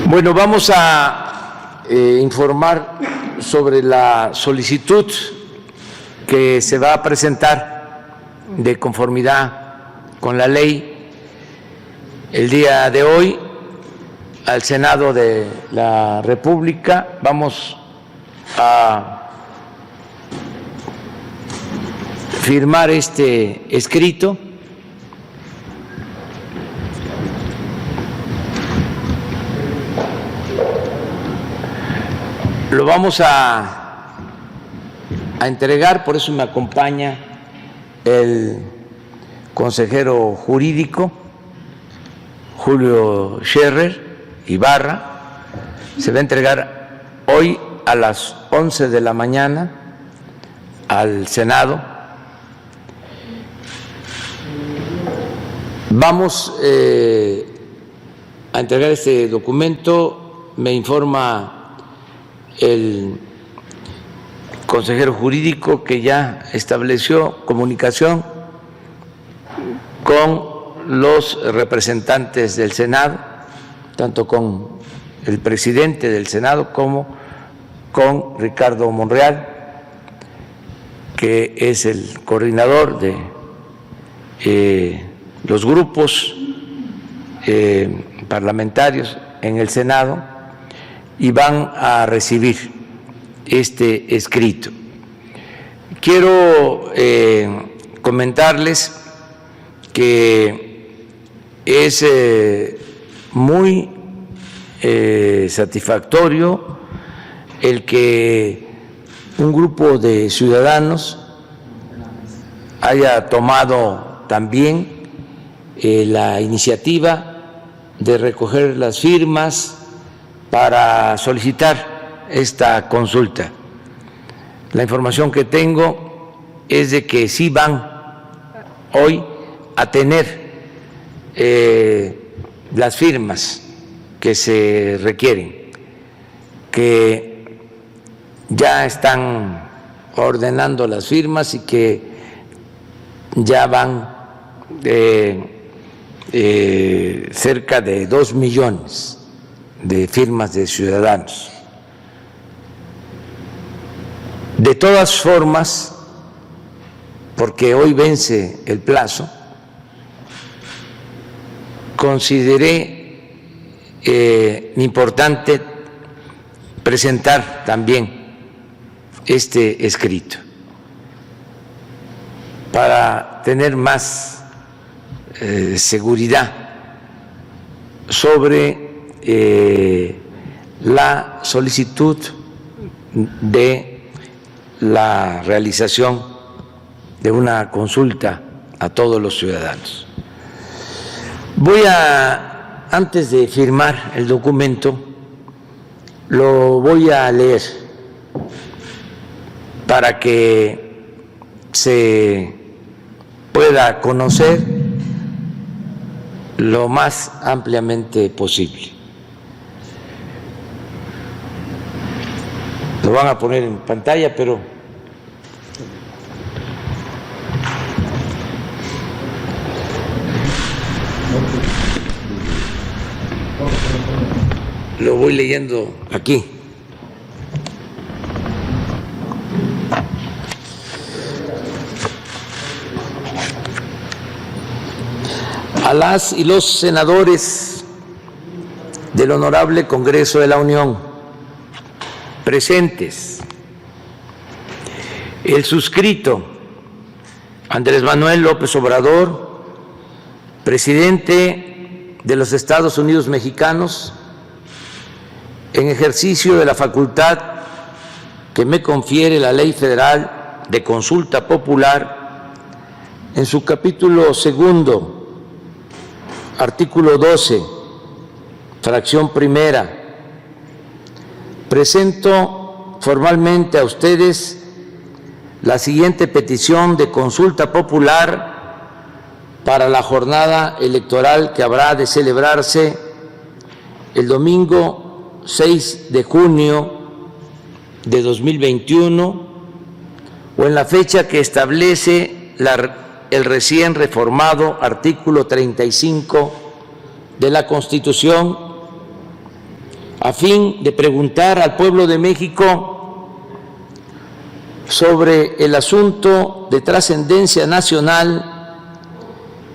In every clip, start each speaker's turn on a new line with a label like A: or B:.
A: Bueno, vamos a informar sobre la solicitud que se va a presentar de conformidad con la ley el día de hoy al Senado de la República. Vamos a firmar este escrito. Lo vamos a entregar, por eso me acompaña el consejero jurídico Julio Scherer Ibarra. Se va a entregar hoy a las 11 de la mañana al Senado. Vamos a entregar este documento, me informa el consejero jurídico que ya estableció comunicación con los representantes del Senado, tanto con el presidente del Senado como con Ricardo Monreal, que es el coordinador de los grupos parlamentarios en el Senado, y van a recibir este escrito. Quiero comentarles que es muy satisfactorio el que un grupo de ciudadanos haya tomado también la iniciativa de recoger las firmas para solicitar esta consulta. La información que tengo es de que sí van hoy a tener las firmas que se requieren, que ya están ordenando las firmas y que ya van cerca de 2 millones de firmas de ciudadanos. De todas formas, porque hoy vence el plazo, consideré importante presentar también este escrito para tener más seguridad sobre la solicitud de la realización de una consulta a todos los ciudadanos. Antes de firmar el documento, lo voy a leer para que se pueda conocer lo más ampliamente posible. Lo van a poner en pantalla, pero lo voy leyendo aquí. A las y los senadores del Honorable Congreso de la Unión presentes, el suscrito Andrés Manuel López Obrador, presidente de los Estados Unidos Mexicanos, en ejercicio de la facultad que me confiere la Ley Federal de Consulta Popular, en su capítulo segundo, artículo 12, fracción primera, presento formalmente a ustedes la siguiente petición de consulta popular para la jornada electoral que habrá de celebrarse el domingo 6 de junio de 2021 o en la fecha que establece el recién reformado artículo 35 de la Constitución a fin de preguntar al pueblo de México sobre el asunto de trascendencia nacional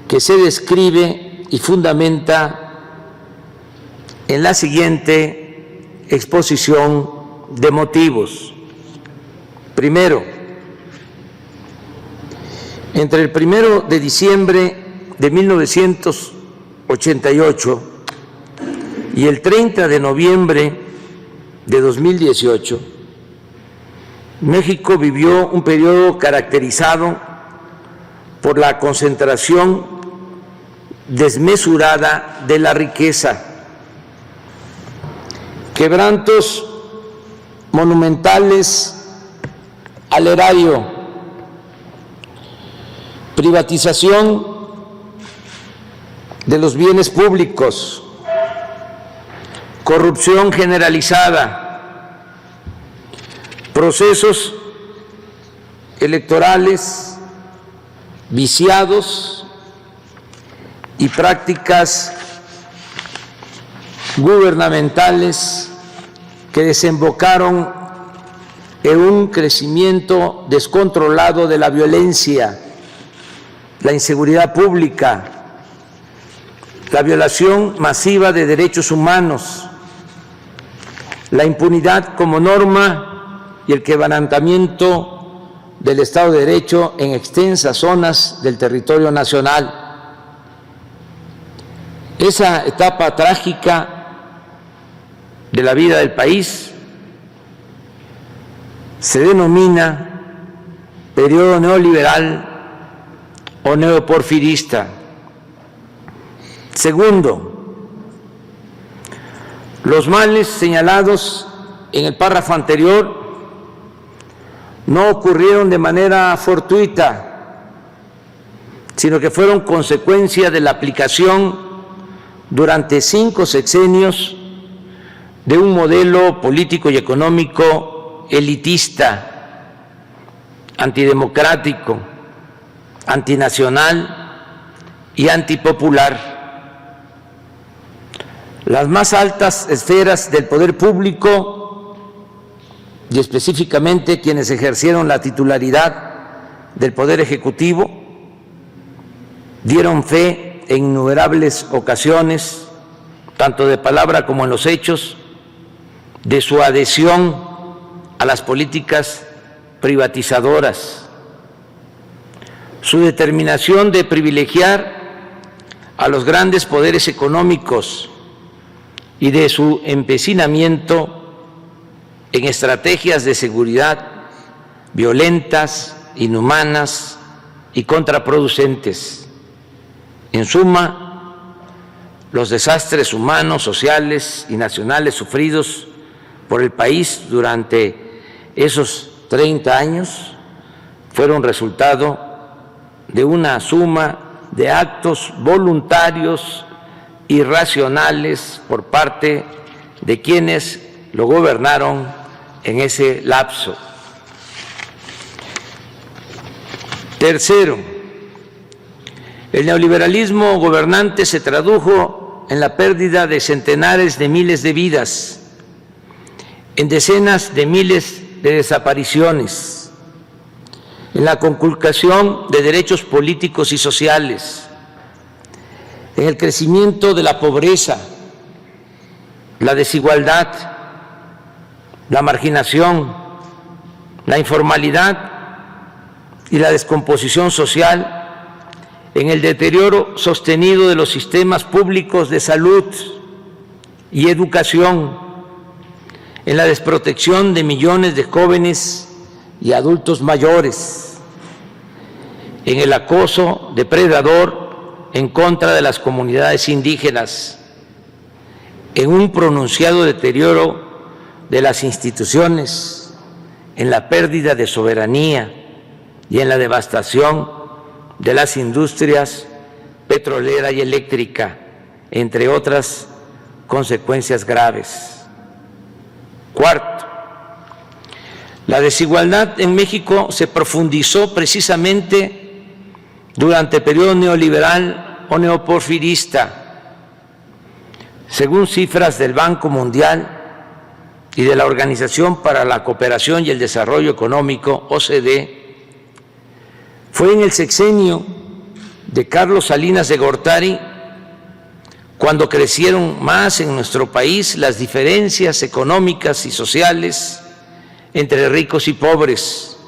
A: que se describe y fundamenta en la siguiente exposición de motivos. Primero, entre el 1 de diciembre de 1988 y el 30 de noviembre de 2018, México vivió un periodo caracterizado por la concentración desmesurada de la riqueza, quebrantos monumentales al erario, privatización de los bienes públicos, corrupción generalizada, procesos electorales viciados y prácticas gubernamentales que desembocaron en un crecimiento descontrolado de la violencia, la inseguridad pública, la violación masiva de derechos humanos, la impunidad como norma y el quebrantamiento del Estado de Derecho en extensas zonas del territorio nacional. Esa etapa trágica de la vida del país se denomina periodo neoliberal o neoporfirista. Segundo, los males señalados en el párrafo anterior no ocurrieron de manera fortuita, sino que fueron consecuencia de la aplicación durante 5 sexenios de un modelo político y económico elitista, antidemocrático, antinacional y antipopular. Las más altas esferas del poder público y específicamente quienes ejercieron la titularidad del Poder Ejecutivo dieron fe en innumerables ocasiones, tanto de palabra como en los hechos, de su adhesión a las políticas privatizadoras, su determinación de privilegiar a los grandes poderes económicos y de su empecinamiento en estrategias de seguridad violentas, inhumanas y contraproducentes. En suma, los desastres humanos, sociales y nacionales sufridos por el país durante esos 30 años fueron resultado de una suma de actos voluntarios y racionales por parte de quienes lo gobernaron en ese lapso. Tercero, el neoliberalismo gobernante se tradujo en la pérdida de centenares de miles de vidas, en decenas de miles de desapariciones, en la conculcación de derechos políticos y sociales, en el crecimiento de la pobreza, la desigualdad, la marginación, la informalidad y la descomposición social, en el deterioro sostenido de los sistemas públicos de salud y educación, en la desprotección de millones de jóvenes y adultos mayores, en el acoso depredador en contra de las comunidades indígenas, en un pronunciado deterioro de las instituciones, en la pérdida de soberanía y en la devastación de las industrias petrolera y eléctrica, entre otras consecuencias graves. Cuarto, la desigualdad en México se profundizó precisamente durante el periodo neoliberal o neoporfirista. Según cifras del Banco Mundial, y de la Organización para la Cooperación y el Desarrollo Económico, OCDE, fue en el sexenio de Carlos Salinas de Gortari cuando crecieron más en nuestro país las diferencias económicas y sociales entre ricos y pobres.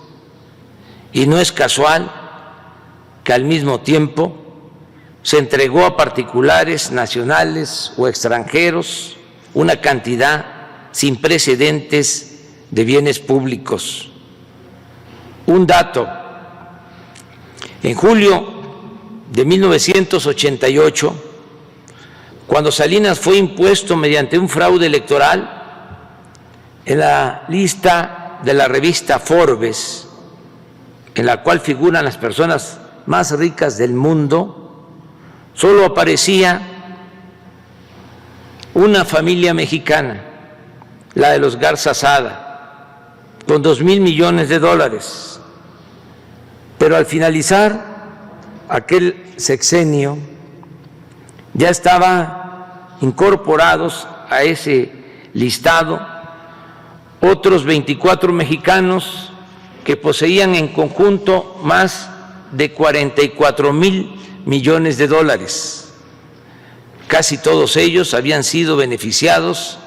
A: Y no es casual que al mismo tiempo se entregó a particulares nacionales o extranjeros una cantidad sin precedentes de bienes públicos. Un dato: en julio de 1988, cuando Salinas fue impuesto mediante un fraude electoral, en la lista de la revista Forbes, en la cual figuran las personas más ricas del mundo, solo aparecía una familia mexicana, la de los Garza Sada, con 2,000 millones de dólares. Pero al finalizar aquel sexenio, ya estaban incorporados a ese listado otros 24 mexicanos que poseían en conjunto más de 44,000 millones de dólares. Casi todos ellos habían sido beneficiados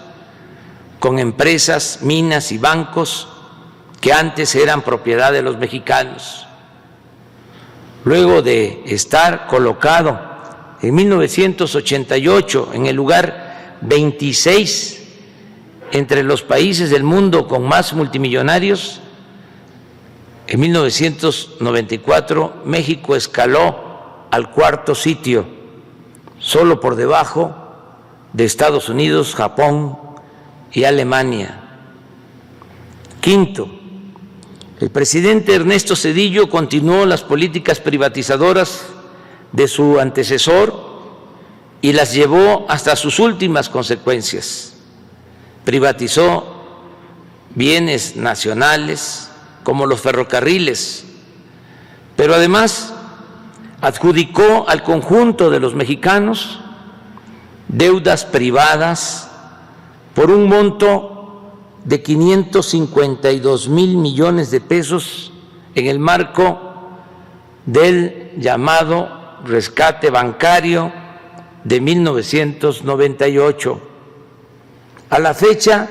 A: con empresas, minas y bancos que antes eran propiedad de los mexicanos. Luego de estar colocado en 1988 en el lugar 26 entre los países del mundo con más multimillonarios, en 1994 México escaló al cuarto sitio, solo por debajo de Estados Unidos, Japón y Alemania. Quinto, el presidente Ernesto Zedillo continuó las políticas privatizadoras de su antecesor y las llevó hasta sus últimas consecuencias. Privatizó bienes nacionales como los ferrocarriles, pero además adjudicó al conjunto de los mexicanos deudas privadas por un monto de 552,000 millones de pesos en el marco del llamado rescate bancario de 1998. A la fecha,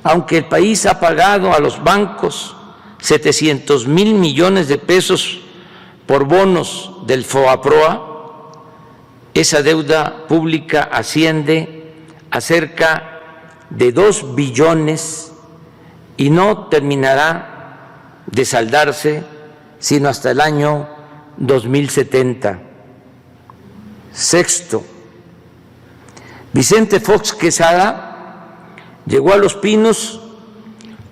A: aunque el país ha pagado a los bancos 700,000 millones de pesos por bonos del FOAPROA, esa deuda pública asciende a cerca de 2 billones y no terminará de saldarse sino hasta el año 2070. Sexto, Vicente Fox Quesada llegó a Los Pinos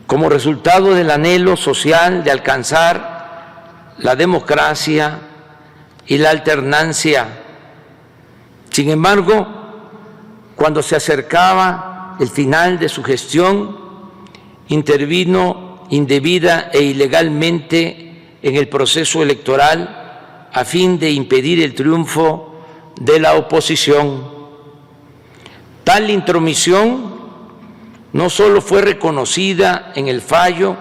A: como resultado del anhelo social de alcanzar la democracia y la alternancia. Sin embargo, cuando se acercaba el final de su gestión, intervino indebida e ilegalmente en el proceso electoral a fin de impedir el triunfo de la oposición. Tal intromisión no solo fue reconocida en el fallo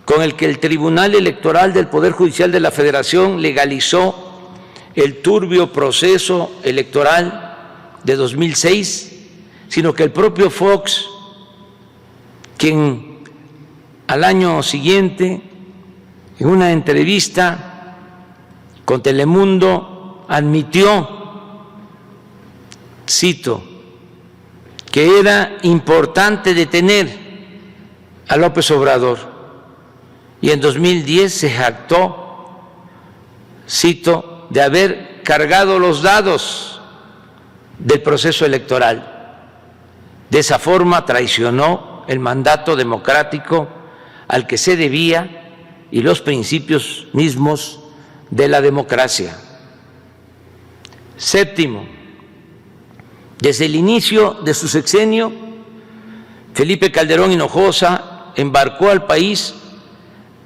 A: con el que el Tribunal Electoral del Poder Judicial de la Federación legalizó el turbio proceso electoral de 2006, sino que el propio Fox, quien al año siguiente, en una entrevista con Telemundo, admitió, cito, que era importante detener a López Obrador, y en 2010 se jactó, cito, de haber cargado los dados del proceso electoral. De esa forma traicionó el mandato democrático al que se debía y los principios mismos de la democracia. Séptimo, desde el inicio de su sexenio, Felipe Calderón Hinojosa embarcó al país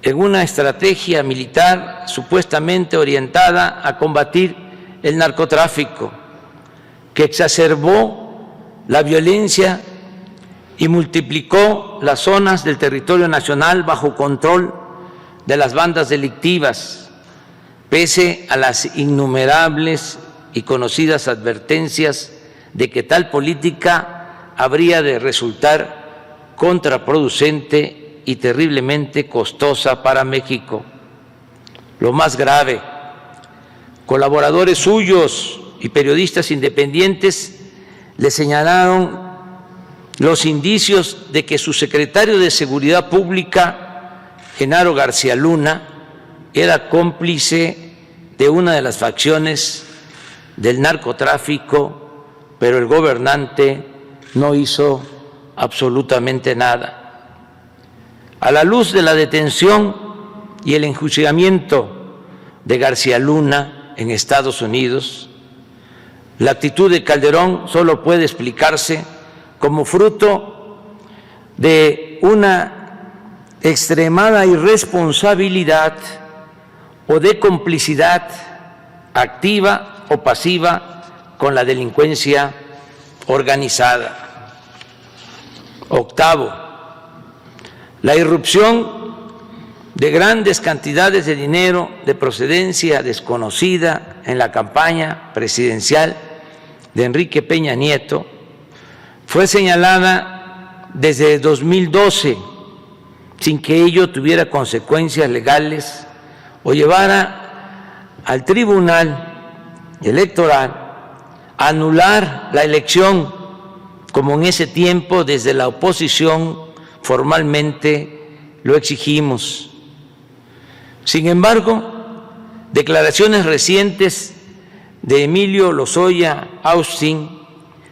A: en una estrategia militar supuestamente orientada a combatir el narcotráfico, que exacerbó la violencia y multiplicó las zonas del territorio nacional bajo control de las bandas delictivas, pese a las innumerables y conocidas advertencias de que tal política habría de resultar contraproducente y terriblemente costosa para México. Lo más grave, colaboradores suyos y periodistas independientes le señalaron los indicios de que su secretario de Seguridad Pública, Genaro García Luna, era cómplice de una de las facciones del narcotráfico, pero el gobernante no hizo absolutamente nada. A la luz de la detención y el enjuiciamiento de García Luna en Estados Unidos, la actitud de Calderón solo puede explicarse como fruto de una extremada irresponsabilidad o de complicidad activa o pasiva con la delincuencia organizada. Octavo, la irrupción de grandes cantidades de dinero de procedencia desconocida en la campaña presidencial de Enrique Peña Nieto fue señalada desde 2012 sin que ello tuviera consecuencias legales o llevara al Tribunal Electoral a anular la elección, como en ese tiempo desde la oposición formalmente lo exigimos. Sin embargo, declaraciones recientes de Emilio Lozoya Austin,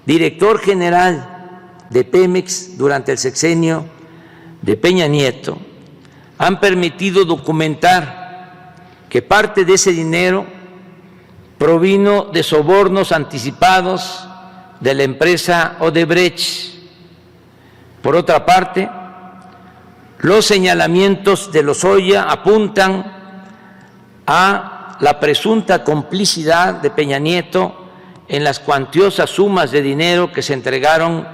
A: director general de Pemex durante el sexenio de Peña Nieto, han permitido documentar que parte de ese dinero provino de sobornos anticipados de la empresa Odebrecht. Por otra parte, los señalamientos de Lozoya apuntan a la presunta complicidad de Peña Nieto en las cuantiosas sumas de dinero que se entregaron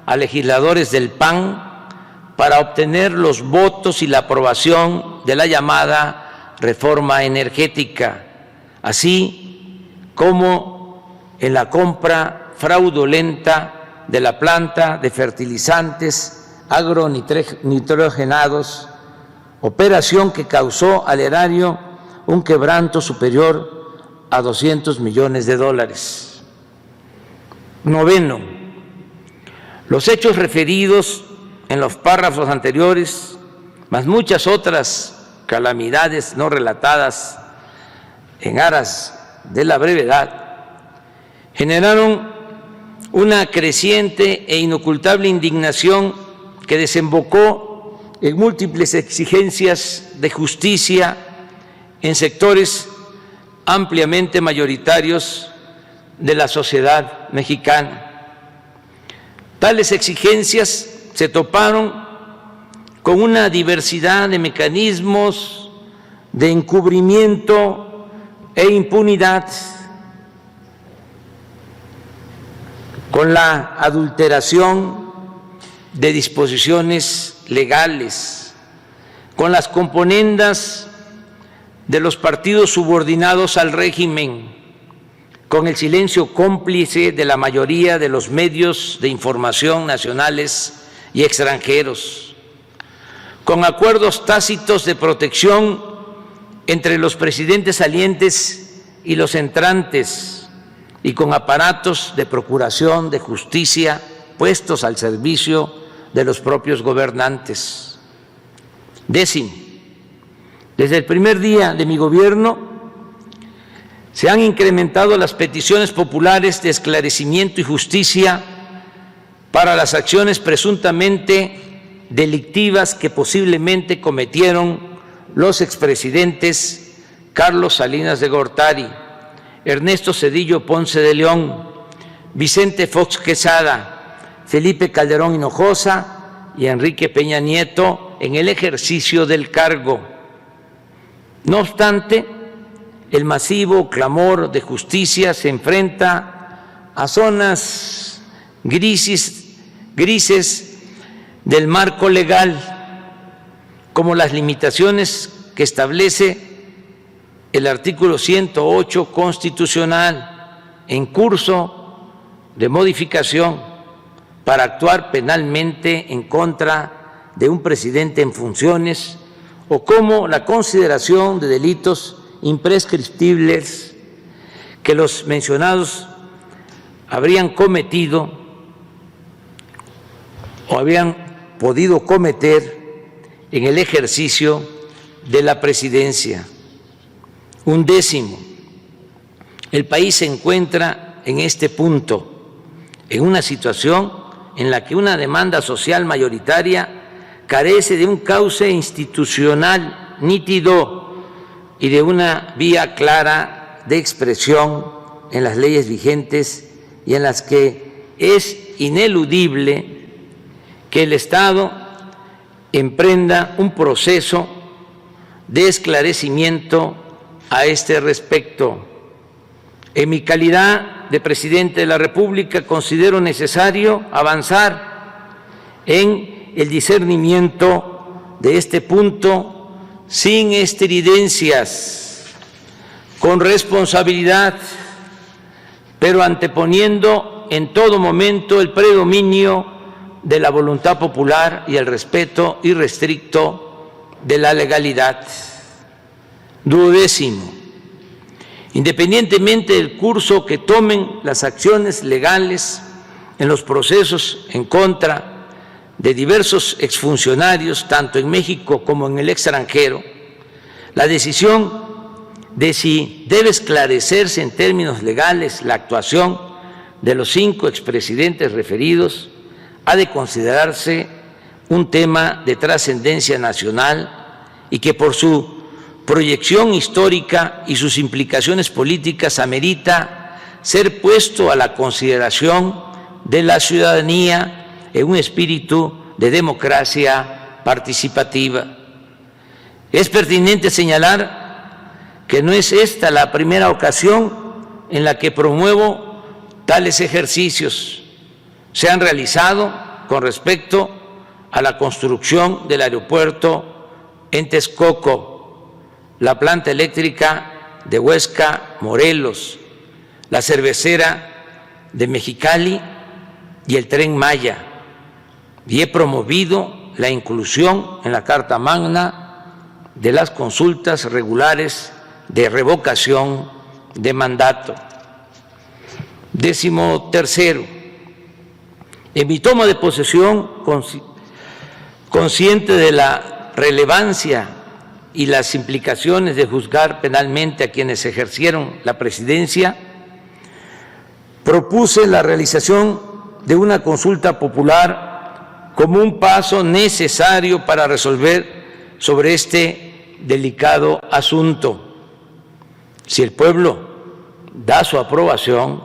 A: a legisladores del PAN para obtener los votos y la aprobación de la llamada reforma energética, así como en la compra fraudulenta de la planta de fertilizantes agronitrogenados, operación que causó al erario un quebranto superior a $200 millones. Noveno, los hechos referidos en los párrafos anteriores, más muchas otras calamidades no relatadas en aras de la brevedad, generaron una creciente e inocultable indignación que desembocó en múltiples exigencias de justicia en sectores ampliamente mayoritarios de la sociedad mexicana. Tales exigencias se toparon con una diversidad de mecanismos de encubrimiento e impunidad, con la adulteración de disposiciones legales, con las componendas de los partidos subordinados al régimen, con el silencio cómplice de la mayoría de los medios de información nacionales y extranjeros, con acuerdos tácitos de protección entre los presidentes salientes y los entrantes, y con aparatos de procuración de justicia puestos al servicio de los propios gobernantes. Décimo, desde el primer día de mi gobierno se han incrementado las peticiones populares de esclarecimiento y justicia para las acciones presuntamente delictivas que posiblemente cometieron los expresidentes Carlos Salinas de Gortari, Ernesto Zedillo Ponce de León, Vicente Fox Quesada, Felipe Calderón Hinojosa y Enrique Peña Nieto en el ejercicio del cargo. No obstante, el masivo clamor de justicia se enfrenta a zonas grises del marco legal, como las limitaciones que establece el artículo 108 constitucional en curso de modificación para actuar penalmente en contra de un presidente en funciones, o como la consideración de delitos imprescriptibles que los mencionados habrían cometido o habían podido cometer en el ejercicio de la presidencia. 11, el país se encuentra en este punto, en una situación en la que una demanda social mayoritaria carece de un cauce institucional nítido y de una vía clara de expresión en las leyes vigentes y en las que es ineludible que el Estado emprenda un proceso de esclarecimiento a este respecto. En mi calidad de presidente de la República considero necesario avanzar en el discernimiento de este punto sin estridencias, con responsabilidad, pero anteponiendo en todo momento el predominio de la voluntad popular y el respeto irrestricto de la legalidad. 12, independientemente del curso que tomen las acciones legales en los procesos en contra de diversos exfuncionarios, tanto en México como en el extranjero, la decisión de si debe esclarecerse en términos legales la actuación de los 5 expresidentes referidos ha de considerarse un tema de trascendencia nacional y que por su proyección histórica y sus implicaciones políticas amerita ser puesto a la consideración de la ciudadanía en un espíritu de democracia participativa. Es pertinente señalar que no es esta la primera ocasión en la que promuevo tales ejercicios. Se han realizado con respecto a la construcción del aeropuerto en Texcoco, la planta eléctrica de Huesca, Morelos, la cervecera de Mexicali y el Tren Maya, y he promovido la inclusión en la Carta Magna de las consultas regulares de revocación de mandato. 13, en mi toma de posesión, consciente de la relevancia y las implicaciones de juzgar penalmente a quienes ejercieron la presidencia, propuse la realización de una consulta popular como un paso necesario para resolver sobre este delicado asunto. Si el pueblo da su aprobación,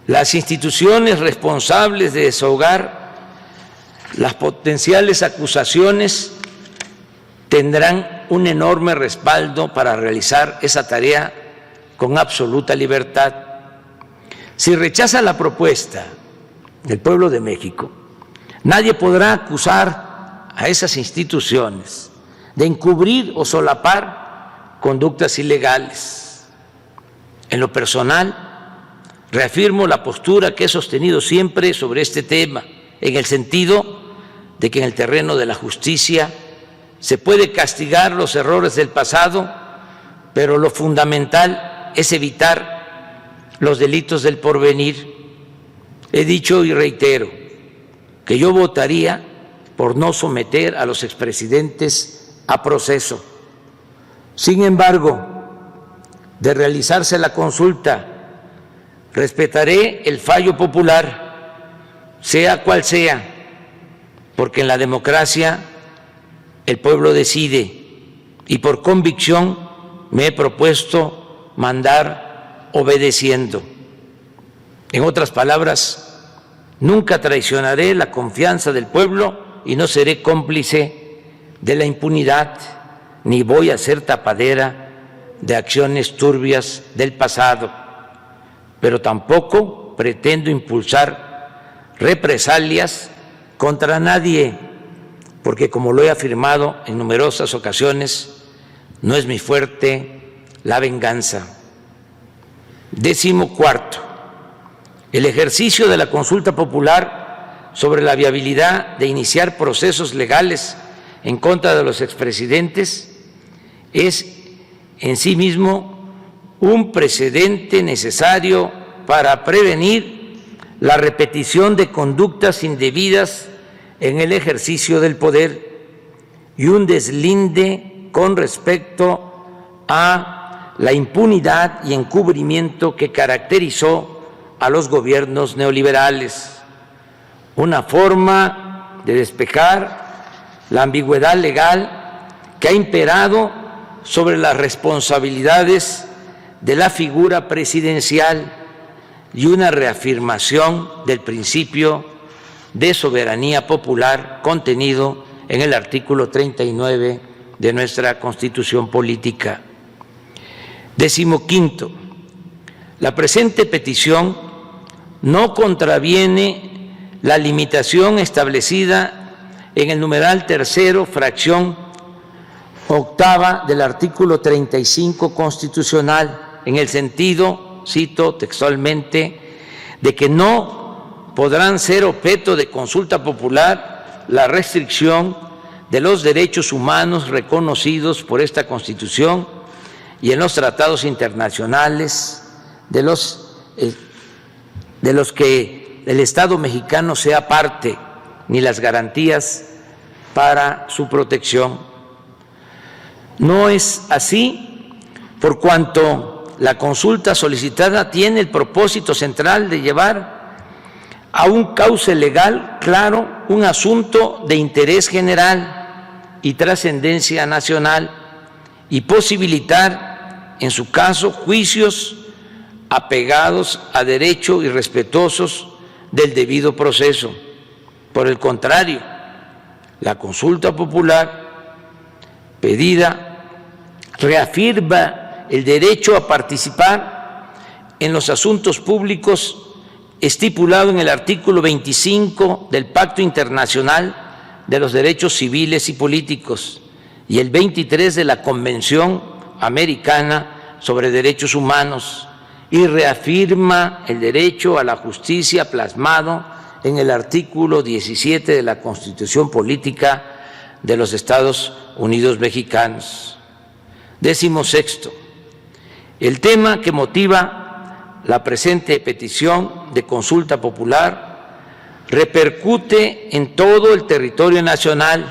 A: las instituciones responsables de desahogar las potenciales acusaciones tendrán un enorme respaldo para realizar esa tarea con absoluta libertad. Si rechaza la propuesta del pueblo de México, nadie podrá acusar a esas instituciones de encubrir o solapar conductas ilegales. En lo personal, reafirmo la postura que he sostenido siempre sobre este tema, en el sentido de que en el terreno de la justicia se puede castigar los errores del pasado, pero lo fundamental es evitar los delitos del porvenir. He dicho y reitero que yo votaría por no someter a los expresidentes a proceso. Sin embargo, de realizarse la consulta, respetaré el fallo popular, sea cual sea, porque en la democracia el pueblo decide y por convicción me he propuesto mandar obedeciendo. En otras palabras, nunca traicionaré la confianza del pueblo y no seré cómplice de la impunidad, ni voy a ser tapadera de acciones turbias del pasado, pero tampoco pretendo impulsar represalias contra nadie, porque como lo he afirmado en numerosas ocasiones, no es mi fuerte la venganza. 14. El ejercicio de la consulta popular sobre la viabilidad de iniciar procesos legales en contra de los expresidentes es en sí mismo un precedente necesario para prevenir la repetición de conductas indebidas en el ejercicio del poder y un deslinde con respecto a la impunidad y encubrimiento que caracterizó a los gobiernos neoliberales, una forma de despejar la ambigüedad legal que ha imperado sobre las responsabilidades de la figura presidencial y una reafirmación del principio de soberanía popular contenido en el artículo 39 de nuestra Constitución Política. 15. La presente petición no contraviene la limitación establecida en el numeral tercero, fracción octava del artículo 35 constitucional, en el sentido, cito textualmente, de que no podrán ser objeto de consulta popular la restricción de los derechos humanos reconocidos por esta Constitución y en los tratados internacionales de los que el Estado mexicano sea parte, ni las garantías para su protección. No es así, por cuanto la consulta solicitada tiene el propósito central de llevar a un cauce legal claro un asunto de interés general y trascendencia nacional y posibilitar, en su caso, juicios apegados a derecho y respetuosos del debido proceso. Por el contrario, la consulta popular pedida reafirma el derecho a participar en los asuntos públicos estipulado en el artículo 25 del Pacto Internacional de los Derechos Civiles y Políticos y el 23 de la Convención Americana sobre Derechos Humanos y reafirma el derecho a la justicia plasmado en el artículo 17 de la Constitución Política de los Estados Unidos Mexicanos. 16. El tema que motiva la presente petición de consulta popular repercute en todo el territorio nacional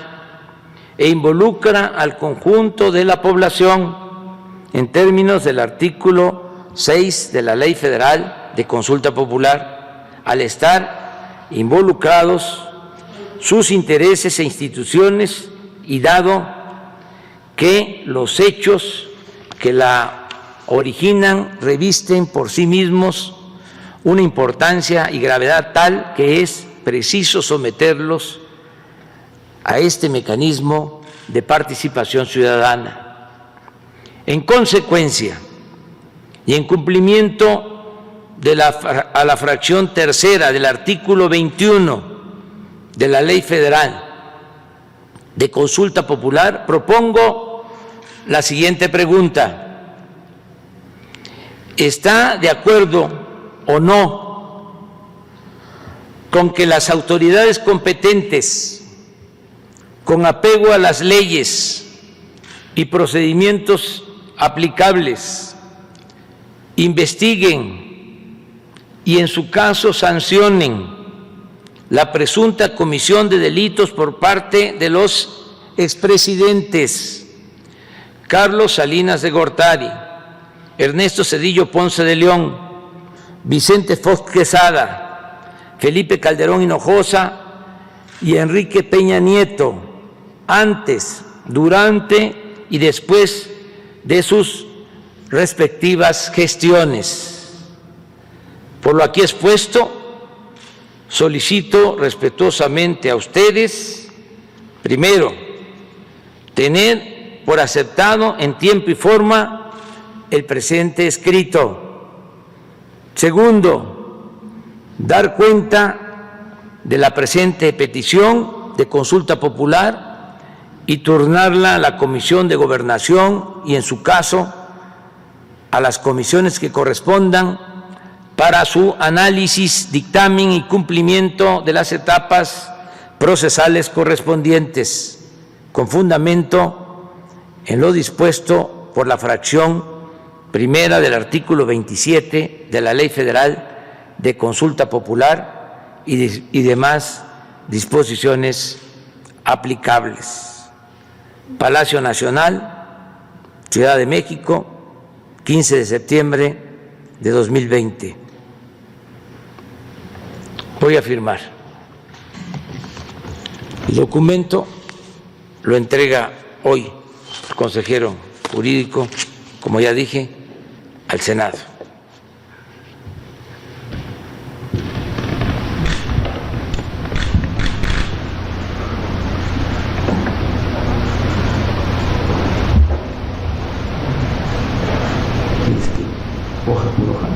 A: e involucra al conjunto de la población en términos del artículo 6 de la Ley Federal de Consulta Popular, al estar involucrados sus intereses e instituciones y dado que los hechos que la originan revisten por sí mismos una importancia y gravedad tal que es preciso someterlos a este mecanismo de participación ciudadana. En consecuencia, y en cumplimiento a la fracción tercera del artículo 21 de la Ley Federal de Consulta Popular, propongo la siguiente pregunta. ¿Está de acuerdo o no con que las autoridades competentes, con apego a las leyes y procedimientos aplicables, investiguen y en su caso sancionen la presunta comisión de delitos por parte de los expresidentes Carlos Salinas de Gortari, Ernesto Zedillo Ponce de León, Vicente Fox Quesada, Felipe Calderón Hinojosa y Enrique Peña Nieto, antes, durante y después de sus respectivas gestiones? Por lo aquí expuesto, solicito respetuosamente a ustedes, primero, tener por aceptado en tiempo y forma el presente escrito. Segundo, dar cuenta de la presente petición de consulta popular y turnarla a la Comisión de Gobernación y, en su caso, a las comisiones que correspondan para su análisis, dictamen y cumplimiento de las etapas procesales correspondientes, con fundamento en lo dispuesto por la fracción primera del artículo 27 de la Ley Federal de Consulta Popular y demás disposiciones aplicables. Palacio Nacional, Ciudad de México, 15 de septiembre de 2020. Voy a firmar. El documento lo entrega hoy el consejero jurídico, como ya dije, al Senado. Hoja por hoja.